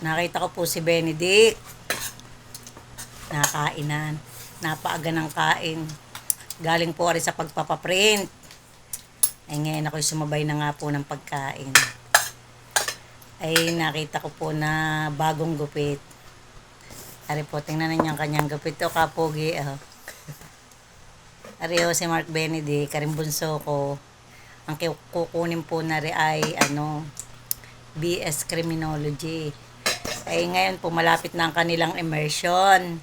Nakita ko po si Benedict. Nakainan. Napaaga ng kain. Galing po rin sa pagpapaprint. Ay ngayon ako'y sumabay na nga po ng pagkain. Ay nakita ko po na bagong gupit. Ari po, tingnan niyo ang kanyang gupit. O kapogi. Ari o si Mark Benedict, karimbunso ko. Ang kukunin po na rin ay BS Criminology. Ay ngayon po malapit na ang kanilang immersion.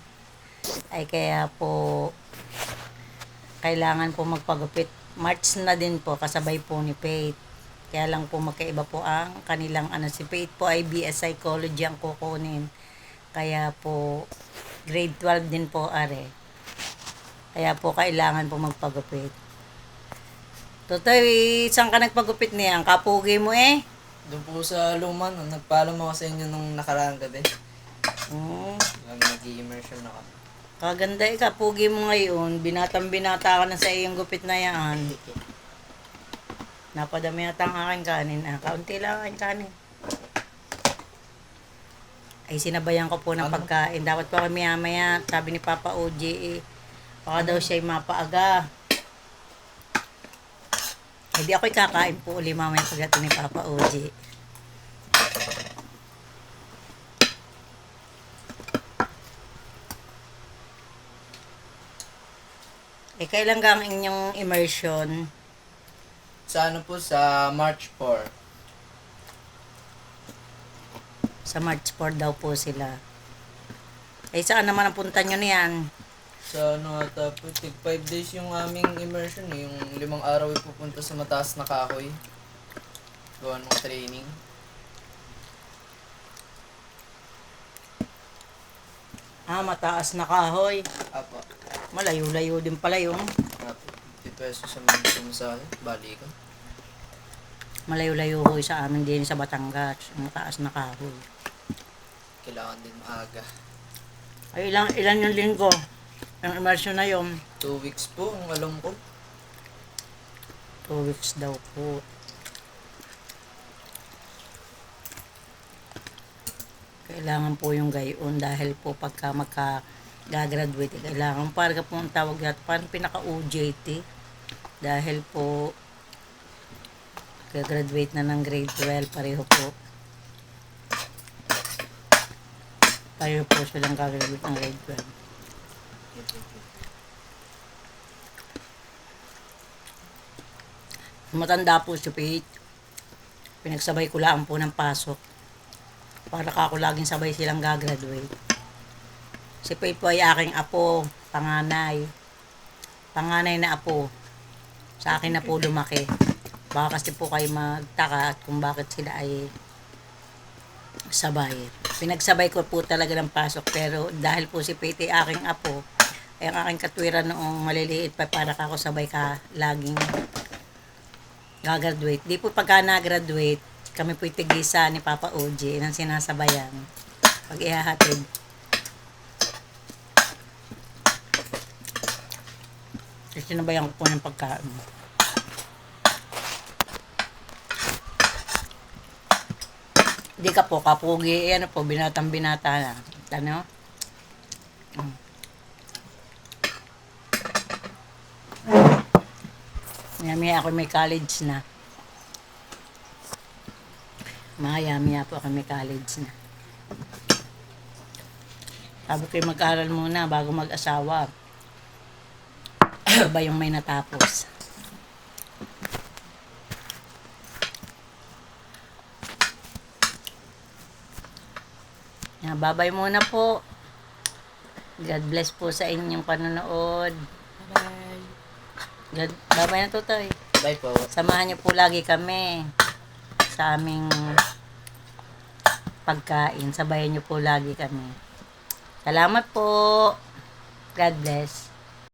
Ay kaya po kailangan po magpagupit. March na din po kasabay po ni Faith. Kaya lang po magkaiba po ang kanilang si Faith po ay BS Psychology ang kukunin. Kaya po grade 12 din po are. Kaya po kailangan po magpagupit. Totoy, saan ka nagpagupit niya? Ang kapugi mo eh. Doon po sa Luman, nagpaalam ako sa inyo nung nakaraang gabi. Nag-i-immersion ako. Kaganda eh, kapugi mo ngayon. Binatang-binata ka na sa iyong gupit na yan. Napadami yata ang aking kanin. Kaunti lang ang aking kanin. Ay sinabayan ko po ng pagkain. Dapat pa kami maya, sabi ni Papa OJ baka daw siya'y mapaaga. Hindi ako'y kakain po uli mamaya pagdating ni Papa OJ. Kailan ka ang inyong immersion? Sa sa March 4. Sa March 4 daw po sila. Saan naman ang punta nyo niyan? Sa tapos 5 days yung aming immersion eh. Yung 5 araw ay pupunta sa mataas na kahoy. Gawa ng training. Mataas na kahoy. Apo. Malayo-layo din pala yung. Apo. 50 pesos sa mga sumasahe. Bali ka. Malayo-layo ho sa amin din sa Batangas. Mataas na kahoy. Kailangan din maaga. Ay, ilan yung linggo? Ang immersion na yun? 2 weeks po, ang alam ko. 2 weeks daw po. Kailangan po yung gayon dahil po pagka gagraduate, kailangan parang po ang tawag natin, parang pinaka-OJT. Dahil po gagraduate na ng grade 12, pareho po. Pareho po silang gagraduate ng grade 12. Matanda po si Faith. Pinagsabay ko lang po ng pasok. Para ako laging sabay silang gagraduate. Si Faith po ay aking apo, panganay. Panganay na apo. Sa akin na po lumaki. Baka kasi po kayo magtaka at kung bakit sila ay sabay. Pinagsabay ko po talaga ng pasok pero dahil po si Faith ay aking apo, ay ang aking katwiran noong maliliit pa para ako sabay ka laging gagraduate. Di po pagka na-graduate, kami po itigisa ni Papa OJ ng sinasabayan. Pag ihahatid. Sinabayan ko po ng pagkain. Di ka po, kapugi, binatang-binata na. Ano? Maya ako may college na. Maya po ako may college na. Sabi ko mag-aral muna bago mag-asawa. Ba yung may natapos. Babay muna po. God bless po sa inyong panonood. Bye. Babay na Totoy. Bye po. Samahan niyo po lagi kami sa aming pagkain. Sabayan niyo po lagi kami. Salamat po. God bless.